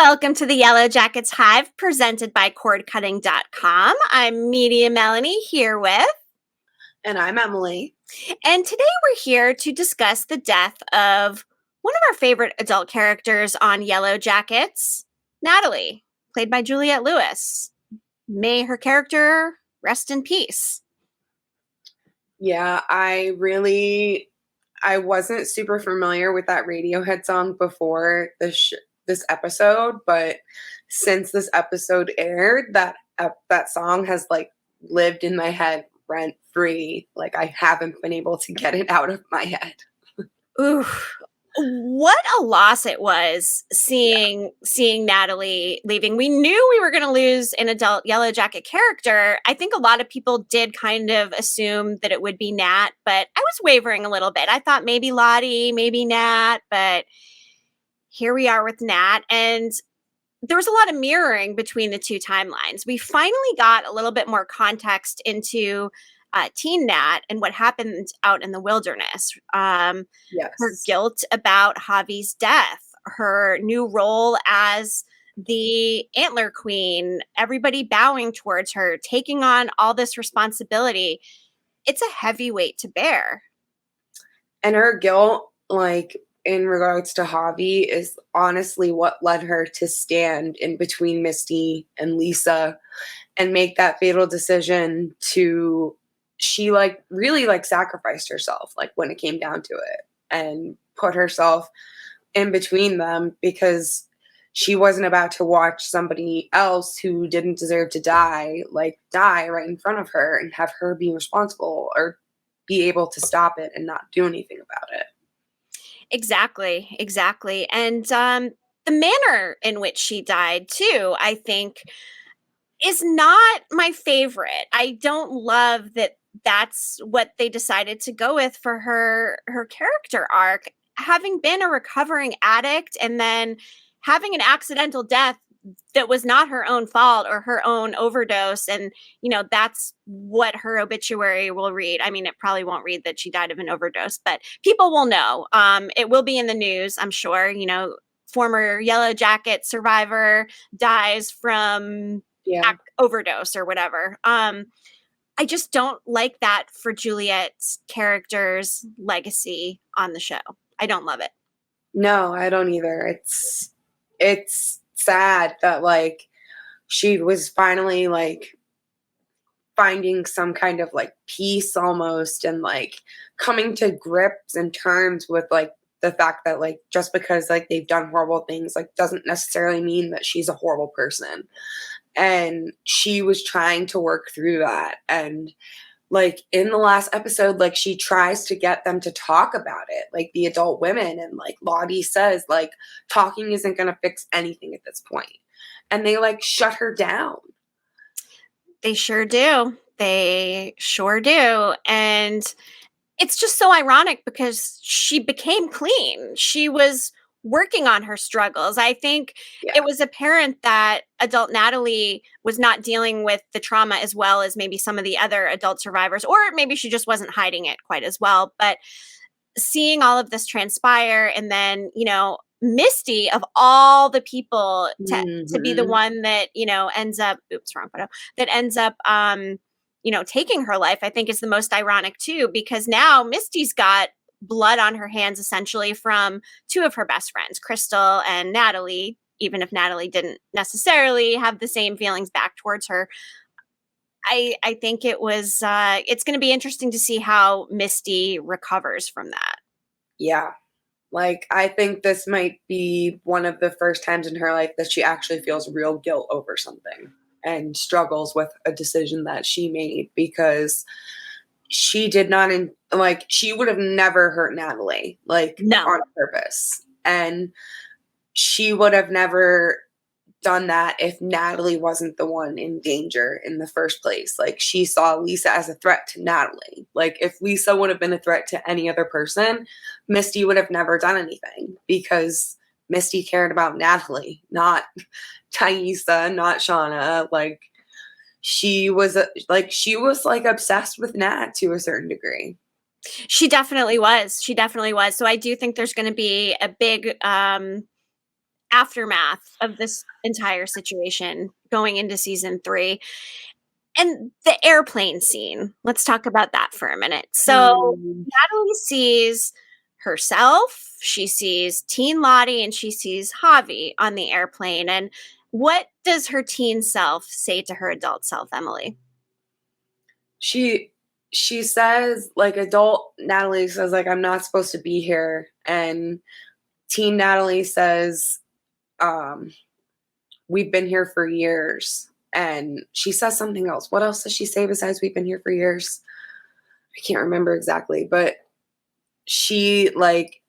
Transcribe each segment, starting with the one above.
Welcome to the Yellowjackets Hive presented by cordcutting.com. I'm Media Melanie here with. And I'm Emily. And today we're here to discuss the death of one of our favorite adult characters on Yellowjackets, Natalie, played by Juliette Lewis. May her character rest in peace. Yeah, I wasn't super familiar with that Radiohead song before this episode, but since this episode aired, that song has like lived in my head rent free. Like I haven't been able to get it out of my head. Ooh, what a loss it was seeing Natalie leaving. We knew we were going to lose an adult Yellowjacket character. I think a lot of people did kind of assume that it would be Nat, but I was wavering a little bit. I thought maybe Lottie, maybe Nat, but here we are with Nat. And there was a lot of mirroring between the two timelines. We finally got a little bit more context into teen Nat and what happened out in the wilderness. Yes. Her guilt about Javi's death, her new role as the antler queen, everybody bowing towards her, taking on all this responsibility. It's a heavy weight to bear. And her guilt, like in regards to Javi, is honestly what led her to stand in between Misty and Lisa and make that fatal decision to, she like really like sacrificed herself, like when it came down to it, and put herself in between them because she wasn't about to watch somebody else who didn't deserve to die, like die right in front of her and have her be responsible or be able to stop it and not do anything about it. Exactly. And the manner in which she died, too, I think, is not my favorite. I don't love that that's what they decided to go with for her character arc. Having been a recovering addict and then having an accidental death that was not her own fault or her own overdose, and that's what her obituary will read. I mean, it probably won't read that she died of an overdose, but people will know. It will be in the news, I'm sure. Former Yellowjacket survivor dies from overdose or whatever. I just don't like that for Juliette's character's legacy on the show. I don't love it. No, I don't either. It's sad that like she was finally like finding some kind of like peace almost and like coming to grips and terms with like the fact that like just because like they've done horrible things like doesn't necessarily mean that she's a horrible person. And she was trying to work through that. And like in the last episode, like she tries to get them to talk about it, like the adult women. And like Lottie says, like talking isn't going to fix anything at this point. And they like shut her down. They sure do. And it's just so ironic because she became clean. She was working on her struggles. I think it was apparent that adult Natalie was not dealing with the trauma as well as maybe some of the other adult survivors, or maybe she just wasn't hiding it quite as well. But seeing all of this transpire and then, Misty of all the people to be the one that, ends up, taking her life, I think is the most ironic too, because now Misty's got blood on her hands essentially from two of her best friends, Crystal and Natalie, even if Natalie didn't necessarily have the same feelings back towards her. I think it's going to be interesting to see how Misty recovers from that. Yeah. Like, I think this might be one of the first times in her life that she actually feels real guilt over something and struggles with a decision that she made because she did not, she would have never hurt Natalie, on purpose. And she would have never done that if Natalie wasn't the one in danger in the first place. Like, she saw Lisa as a threat to Natalie. Like, if Lisa would have been a threat to any other person, Misty would have never done anything because Misty cared about Natalie, not Taissa, not Shauna. Like, she was obsessed with Nat to a certain degree. She definitely was. So I do think there's going to be a big aftermath of this entire situation going into season 3. And the airplane scene, let's talk about that for a minute. So Hmm. Natalie sees herself, she sees teen Lottie, and she sees Javi on the airplane. And what does her teen self say to her adult self, Emily? She she says, like, adult Natalie says, like, I'm not supposed to be here, and teen Natalie says, um, we've been here for years. And she says something else. What else does she say besides we've been here for years? I can't remember exactly, but she like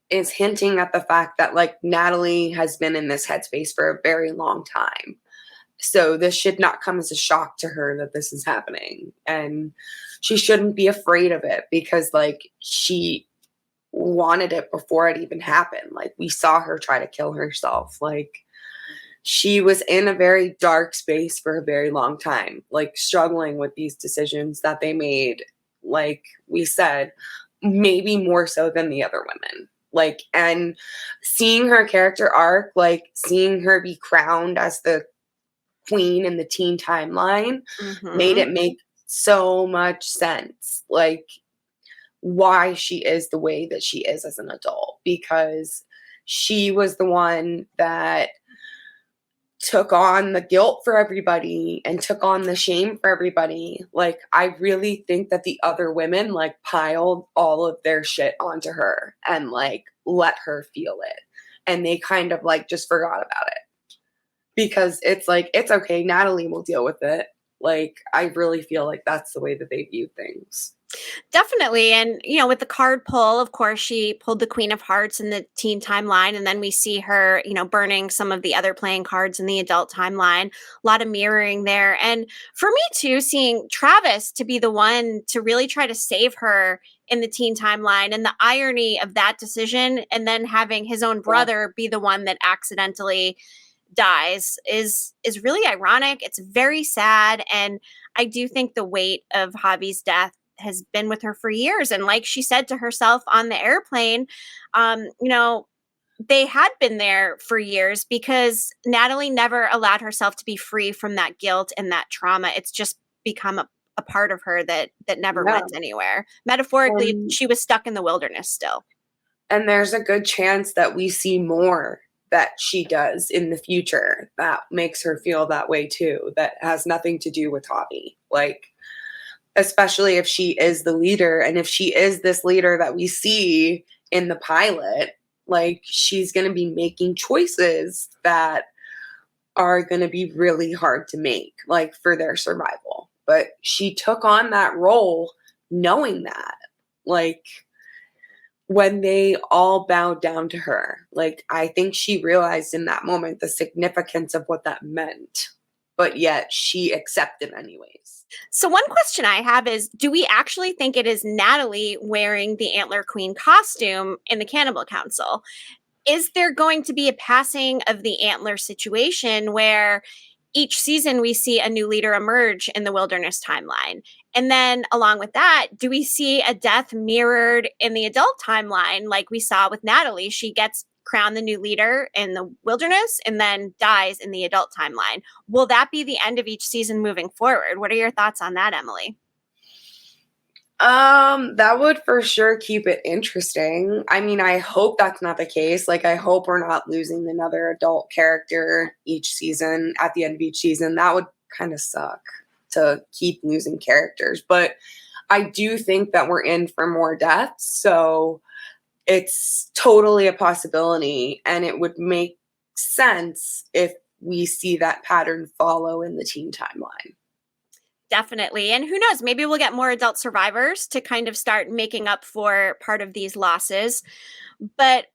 is hinting at the fact that like Natalie has been in this headspace for a very long time. So this should not come as a shock to her that this is happening. And she shouldn't be afraid of it because like she wanted it before it even happened. Like we saw her try to kill herself. Like she was in a very dark space for a very long time, like struggling with these decisions that they made, like we said, maybe more so than the other women. Like, and seeing her character arc, like seeing her be crowned as the queen in the teen timeline made Mm-hmm. it make so much sense. Like, why she is the way that she is as an adult, because she was the one that took on the guilt for everybody and took on the shame for everybody. Like, I really think that the other women like piled all of their shit onto her and like let her feel it. And they kind of like just forgot about it because it's like, it's okay. Natalie will deal with it. Like, I really feel like that's the way that they view things. Definitely. And, with the card pull, of course, she pulled the Queen of Hearts in the teen timeline. And then we see her, burning some of the other playing cards in the adult timeline. A lot of mirroring there. And for me, too, seeing Travis to be the one to really try to save her in the teen timeline and the irony of that decision, and then having his own Yeah. brother be the one that accidentally dies is really ironic. It's very sad, and I do think the weight of Javi's death has been with her for years. And like she said to herself on the airplane, they had been there for years because Natalie never allowed herself to be free from that guilt and that trauma. It's just become a part of her that never Yeah. went anywhere. Metaphorically, Um, she was stuck in the wilderness still. and there's a good chance that we see more that she does in the future that makes her feel that way too, that has nothing to do with Hobby. Like, especially if she is the leader and if she is this leader that we see in the pilot, like she's going to be making choices that are going to be really hard to make, like for their survival. But she took on that role knowing that, like, when they all bowed down to her. Like, I think she realized in that moment the significance of what that meant, but yet she accepted anyways. So one question I have is, do we actually think it is Natalie wearing the Antler Queen costume in the Cannibal Council? Is there going to be a passing of the antler situation where each season we see a new leader emerge in the wilderness timeline? And then along with that, do we see a death mirrored in the adult timeline like we saw with Natalie? She gets crowned the new leader in the wilderness and then dies in the adult timeline. Will that be the end of each season moving forward? What are your thoughts on that, Emily? That would for sure keep it interesting. I mean, I hope that's not the case. Like, I hope we're not losing another adult character each season at the end of each season. That would kind of suck to keep losing characters. But I do think that we're in for more deaths. So it's totally a possibility. And it would make sense if we see that pattern follow in the teen timeline. Definitely. And who knows, maybe we'll get more adult survivors to kind of start making up for part of these losses. But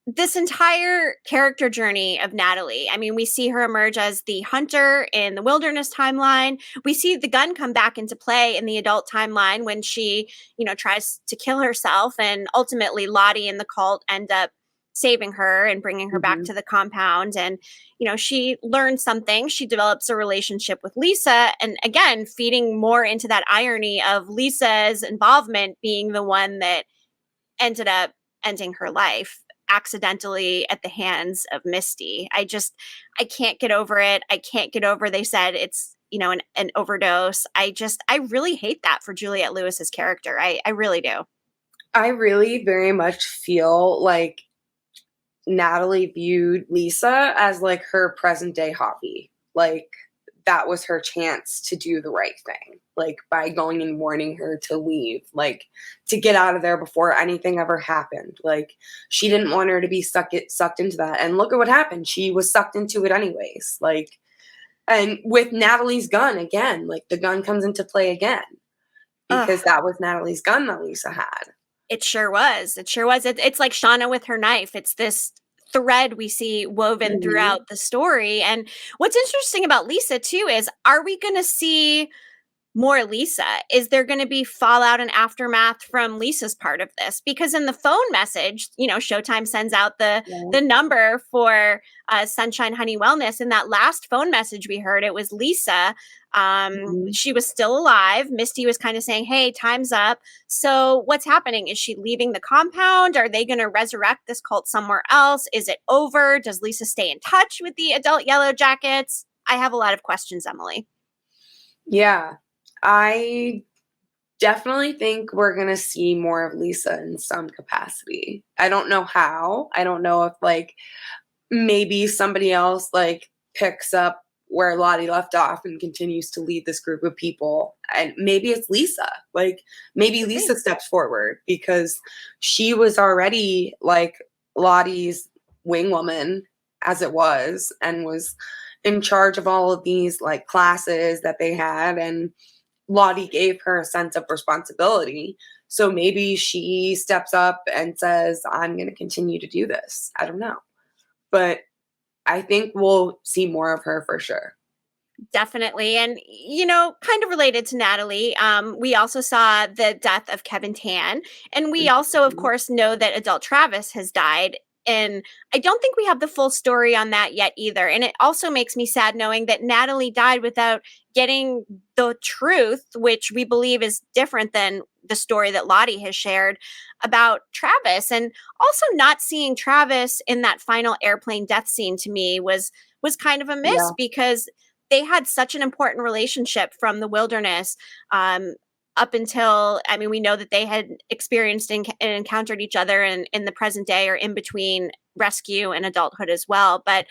this entire character journey of Natalie, I mean, we see her emerge as the hunter in the wilderness timeline. We see the gun come back into play in the adult timeline when she, tries to kill herself. And ultimately, Lottie and the cult end up saving her and bringing her back Mm-hmm. to the compound. And, she learns something. She develops a relationship with Lisa. And again, feeding more into that irony of Lisa's involvement being the one that ended up ending her life. accidentally at the hands of Misty. I can't get over it. I can't get over they said it's, an overdose. I really hate that for Juliette Lewis's character. I really do. I really very much feel like Natalie viewed Lisa as like her present day hobby. Like that was her chance to do the right thing. Like by going and warning her to leave, like to get out of there before anything ever happened. Like she didn't want her to be sucked into that. And look at what happened. She was sucked into it anyways. Like, and with Natalie's gun again, like the gun comes into play again because Ugh. that was Natalie's gun that Lisa had. It sure was. It sure was. It's like Shauna with her knife. It's this thread we see woven Mhm. throughout the story. And what's interesting about Lisa, too, is are we going to see more Lisa? Is there going to be fallout and aftermath from Lisa's part of this? Because in the phone message, Showtime sends out the Yeah. the number for Sunshine Honey Wellness. In that last phone message we heard, it was Lisa. Mhm. She was still alive. Misty was kind of saying, "Hey, time's up." So what's happening? Is she leaving the compound? Are they going to resurrect this cult somewhere else? Is it over? Does Lisa stay in touch with the adult Yellowjackets? I have a lot of questions, Emily. Yeah. I definitely think we're going to see more of Lisa in some capacity. I don't know how. I don't know if like maybe somebody else like picks up where Lottie left off and continues to lead this group of people. And maybe it's Lisa. Like maybe Could be. Lisa steps forward because she was already like Lottie's wing woman as it was and was in charge of all of these like classes that they had, and Lottie gave her a sense of responsibility. So maybe she steps up and says, I'm going to continue to do this. I don't know. But I think we'll see more of her for sure. Definitely. And, kind of related to Natalie, we also saw the death of Kevin Tan. And we also, of Mhm. course, know that adult Travis has died. And I don't think we have the full story on that yet either. And it also makes me sad knowing that Natalie died without getting the truth, which we believe is different than the story that Lottie has shared about Travis. And also not seeing Travis in that final airplane death scene to me was kind of a miss Yeah. because they had such an important relationship from the wilderness up until, I mean, we know that they had experienced and encountered each other in the present day or in between rescue and adulthood as well. But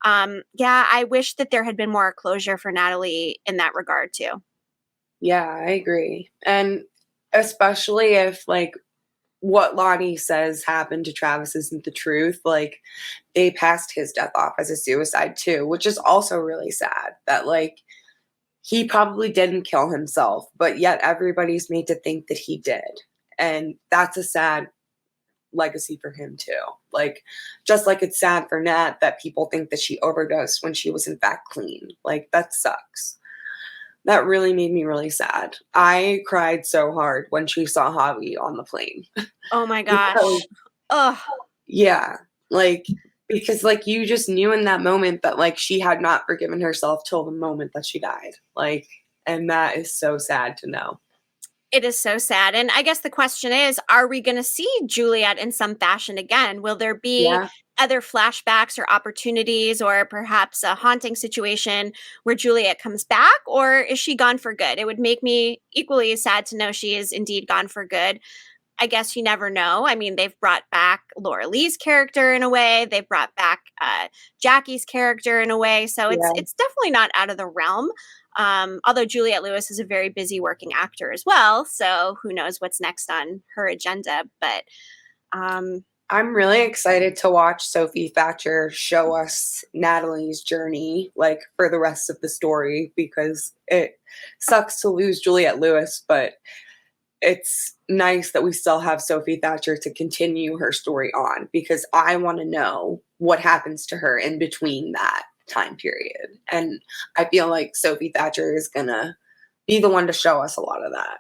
yeah, I wish that there had been more closure for Natalie in that regard too. Yeah, I agree. And especially if like what Lottie says happened to Travis isn't the truth, like they passed his death off as a suicide too, which is also really sad that like he probably didn't kill himself, but yet everybody's made to think that he did. And that's a sad legacy for him too. Like just like it's sad for Nat that people think that she overdosed when she was in fact clean. Like that sucks. That really made me really sad. I cried so hard when she saw Javi on the plane Oh my because gosh. Ugh. yeah, like because like you just knew in that moment that like she had not forgiven herself till the moment that she died. Like and that is so sad to know. It is so sad. And I guess the question is, are we going to see Juliet in some fashion again? Will there be Yeah. other flashbacks or opportunities or perhaps a haunting situation where Juliet comes back, or is she gone for good? It would make me equally as sad to know she is indeed gone for good. I guess you never know. I mean, they've brought back Laura Lee's character in a way. They've brought back Jackie's character in a way. So it's Yeah. it's definitely not out of the realm. Although Juliette Lewis is a very busy working actor as well, so who knows what's next on her agenda. But um, I'm really excited to watch Sophie Thatcher show us Natalie's journey, like for the rest of the story, because it sucks to lose Juliette Lewis, but it's nice that we still have Sophie Thatcher to continue her story on because I want to know what happens to her in between that time period. And I feel like Sophie Thatcher is going to be the one to show us a lot of that.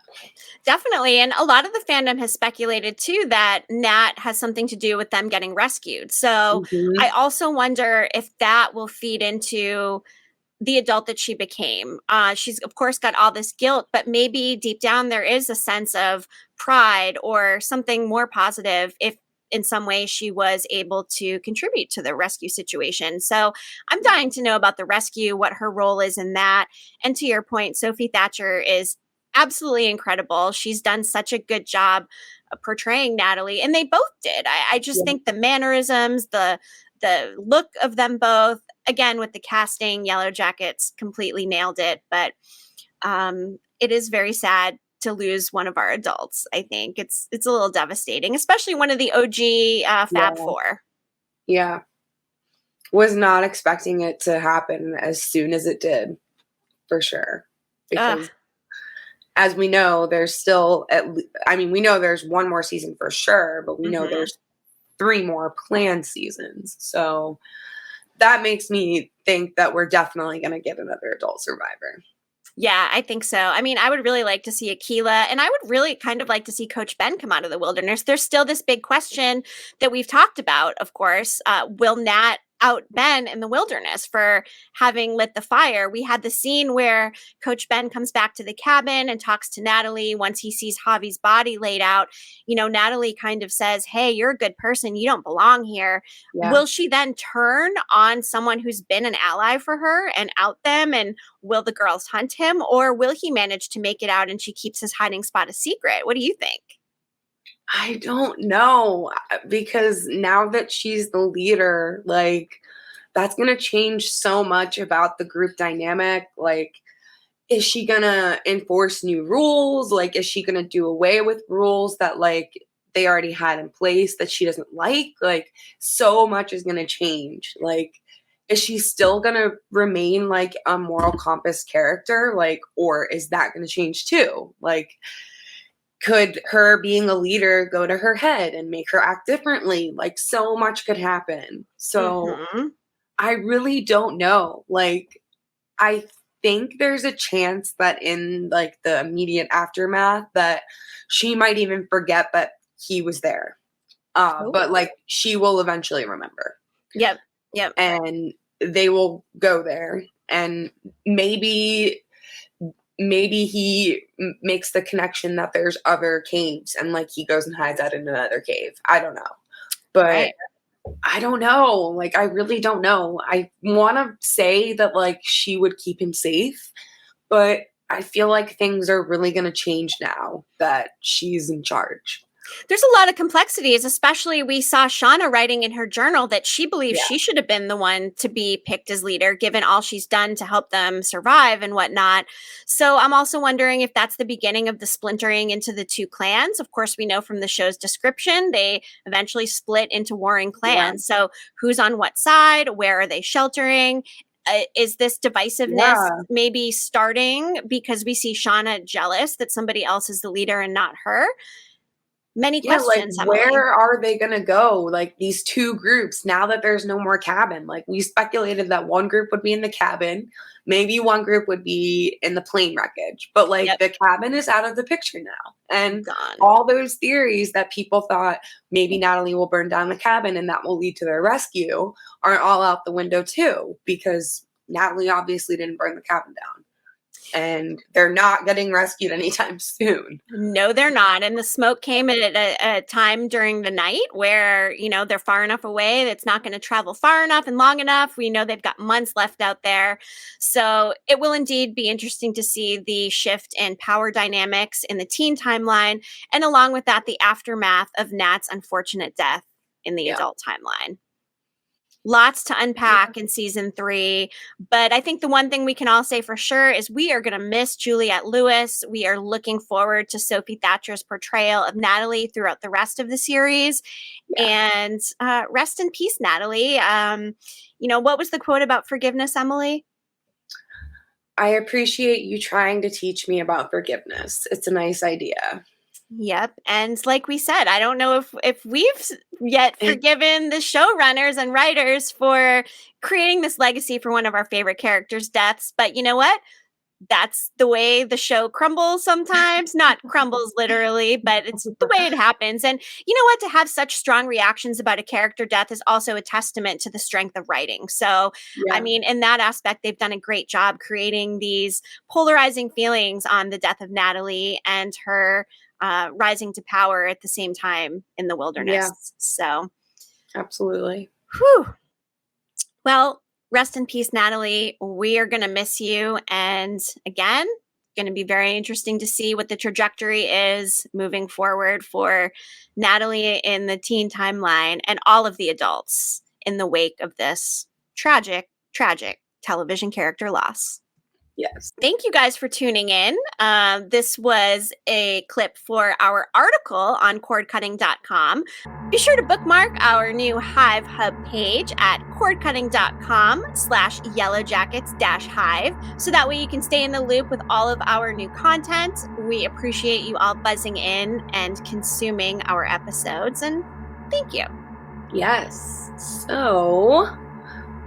definitely, and a lot of the fandom has speculated too that Nat has something to do with them getting rescued. So I Mhm. also wonder if that will feed into the adult that she became. She's, of course, got all this guilt, but maybe deep down there is a sense of pride or something more positive if in some way she was able to contribute to the rescue situation. So I'm dying to know about the rescue, what her role is in that. And to your point, Sophie Thatcher is absolutely incredible. She's done such a good job portraying Natalie, and they both did. I just Yeah. think the mannerisms, the look of them both, again with the casting, Yellowjackets completely nailed it. But it is very sad to lose one of our adults. I think it's a little devastating, especially one of the OG Fab Yeah. Four. Yeah. Was not expecting it to happen as soon as it did, for sure. Ugh. Because as we know, there's still we know there's one more season for sure, but we know Mm-hmm. there's 3 more planned seasons. So that makes me think that we're definitely going to get another adult survivor. Yeah, I think so. I mean, I would really like to see Aquila, and I would really kind of like to see Coach Ben come out of the wilderness. There's still this big question that we've talked about, of course. Will Nat out Ben in the wilderness for having lit the fire? We had the scene where Coach Ben comes back to the cabin and talks to Natalie once he sees Javi's body laid out. You know, Natalie kind of says, "Hey, you're a good person. You don't belong here." Yeah. Will she then turn on someone who's been an ally for her and out them? And will the girls hunt him, or will he manage to make it out and she keeps his hiding spot a secret? What do you think? I don't know, because now that she's the leader, like, that's going to change so much about the group dynamic. Like, is she going to enforce new rules? Like, is she going to do away with rules that, like, they already had in place that she doesn't like? Like, so much is going to change. Like, is she still going to remain like a moral compass character? Like, or is that going to change too? Like, could her being a leader go to her head and make her act differently? Like, so much could happen. So Mm-hmm. I really don't know. Like, I think there's a chance that in like the immediate aftermath that she might even forget that he was there. But Oh, like she will eventually remember, yep, yep. and they will go there, and maybe he makes the connection that there's other caves, and like he goes and hides out in another cave. I don't know. But Right. I don't know. Like, I really don't know. I want to say that, like, she would keep him safe, but I feel like things are really going to change now that she's in charge. There's a lot of complexities, especially we saw Shauna writing in her journal that she believes Yeah. she should have been the one to be picked as leader, given all she's done to help them survive and whatnot. So I'm also wondering if that's the beginning of the splintering into the two clans. Of course, we know from the show's description, they eventually split into warring Yeah. clans. So who's on what side? Where are they sheltering? Is this divisiveness Yeah. maybe starting because we see Shauna jealous that somebody else is the leader and not her? Many Yeah, like, questions, Emily. where are they gonna go? Like, these 2 groups, now that there's no more cabin. Like, we speculated that one group would be in the cabin, maybe one group would be in the plane wreckage, but, like, Yep, the cabin is out of the picture now, and gone. all those theories that people thought maybe Natalie will burn down the cabin and that will lead to their rescue are all out the window too, because Natalie obviously didn't burn the cabin down, and they're not getting rescued anytime soon. No, they're not. And the smoke came at a time during the night where, you know, they're far enough away that it's not going to travel far enough and long enough. We know they've got months left out there. So it will indeed be interesting to see the shift in power dynamics in the teen timeline. And along with that, the aftermath of Nat's unfortunate death in the Yeah. adult timeline. Lots to unpack in season 3. But I think the one thing we can all say for sure is we are going to miss Juliette Lewis. We are looking forward to Sophie Thatcher's portrayal of Natalie throughout the rest of the series. Yeah. And rest in peace, Natalie. You know, what was the quote about forgiveness, Emily? I appreciate you trying to teach me about forgiveness. It's a nice idea. Yep. And like we said, I don't know if we've yet forgiven the showrunners and writers for creating this legacy for one of our favorite characters' deaths. But you know what? That's the way the show crumbles sometimes. Not crumbles literally, but it's the way it happens. And you know what? To have such strong reactions about a character death is also a testament to the strength of writing. So, I Yeah. mean, in that aspect, they've done a great job creating these polarizing feelings on the death of Natalie and her rising to power at the same time in the Yeah, wilderness. So, absolutely. whew. Well, rest in peace, Natalie. We are going to miss you. And again, going to be very interesting to see what the trajectory is moving forward for Natalie in the teen timeline and all of the adults in the wake of this tragic, tragic television character loss. Yes. Thank you guys for tuning in. This was a clip for our article on cordcutting.com. Be sure to bookmark our new Hive Hub page at cordcutting.com/yellowjackets-hive so that way you can stay in the loop with all of our new content. We appreciate you all buzzing in and consuming our episodes, and thank you. Yes. So,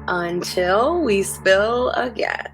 until we spill again.